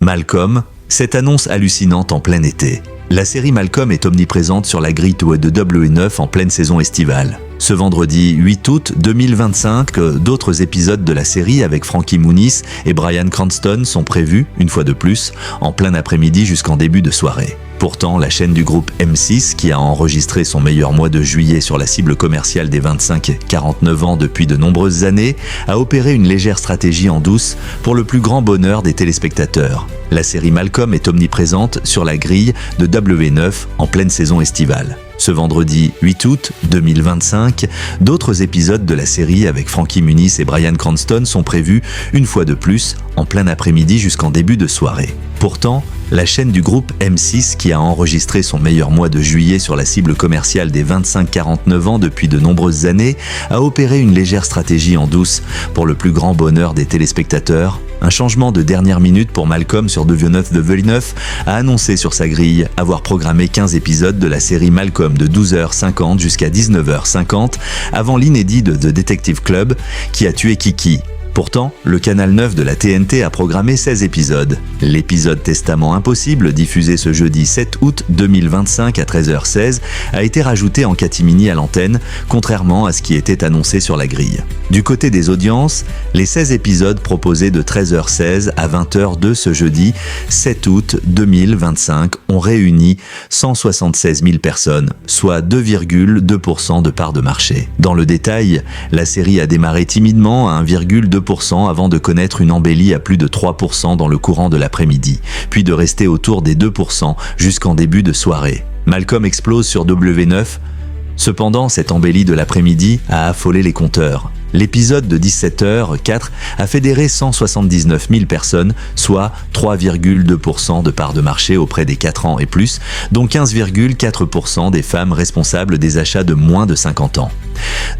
Malcolm, cette annonce hallucinante en plein été. La série Malcolm est omniprésente sur la grille de W9 en pleine saison estivale. Ce vendredi 8 août 2025, d'autres épisodes de la série avec Frankie Muniz et Bryan Cranston sont prévus, une fois de plus, en plein après-midi jusqu'en début de soirée. Pourtant, la chaîne du groupe M6, qui a enregistré son meilleur mois de juillet sur la cible commerciale des 25-49 ans depuis de nombreuses années, a opéré une légère stratégie en douce pour le plus grand bonheur des téléspectateurs. La série Malcolm est omniprésente sur la grille de W9 en pleine saison estivale. Ce vendredi 8 août 2025, d'autres épisodes de la série avec Frankie Muniz et Bryan Cranston sont prévus, une fois de plus, en plein après-midi jusqu'en début de soirée. Pourtant, la chaîne du groupe M6, qui a enregistré son meilleur mois de juillet sur la cible commerciale des 25-49 ans depuis de nombreuses années, a opéré une légère stratégie en douce pour le plus grand bonheur des téléspectateurs. Un changement de dernière minute pour Malcolm sur W9 a annoncé sur sa grille avoir programmé 15 épisodes de la série Malcolm de 12h50 jusqu'à 19h50 avant l'inédit de The Detective Club qui a tué Kiki. Pourtant, le canal 9 de la TNT a programmé 16 épisodes. L'épisode Testament impossible, diffusé ce jeudi 7 août 2025 à 13h16, a été rajouté en catimini à l'antenne, contrairement à ce qui était annoncé sur la grille. Du côté des audiences, les 16 épisodes proposés de 13h16 à 20h de ce jeudi 7 août 2025 ont réuni 176 000 personnes, soit 2,2% de part de marché. Dans le détail, la série a démarré timidement à 1,2% avant de connaître une embellie à plus de 3% dans le courant de l'après-midi, puis de rester autour des 2% jusqu'en début de soirée. Malcolm explose sur W9. Cependant, cette embellie de l'après-midi a affolé les compteurs. L'épisode de 17h04 a fédéré 179 000 personnes, soit 3,2% de part de marché auprès des 4 ans et plus, dont 15,4% des femmes responsables des achats de moins de 50 ans.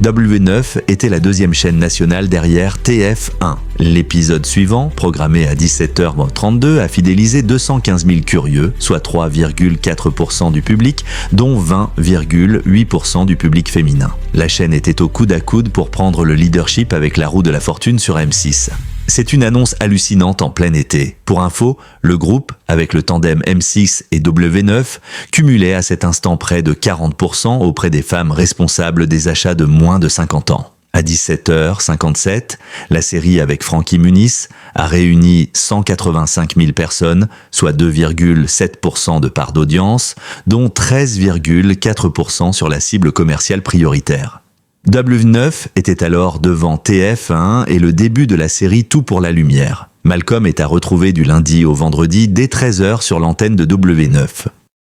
W9 était la deuxième chaîne nationale derrière TF1. L'épisode suivant, programmé à 17h32, a fidélisé 215 000 curieux, soit 3,4% du public, dont 20,8% du public féminin. La chaîne était au coude à coude pour prendre le leadership avec La Roue de la Fortune sur M6. C'est une annonce hallucinante en plein été. Pour info, le groupe, avec le tandem M6 et W9, cumulait à cet instant près de 40% auprès des femmes responsables des achats de moins de 50 ans. À 17h57, la série avec Frankie Muniz a réuni 185 000 personnes, soit 2,7% de part d'audience, dont 13,4% sur la cible commerciale prioritaire. W9 était alors devant TF1 et le début de la série Tout pour la lumière. Malcolm est à retrouver du lundi au vendredi dès 13h sur l'antenne de W9.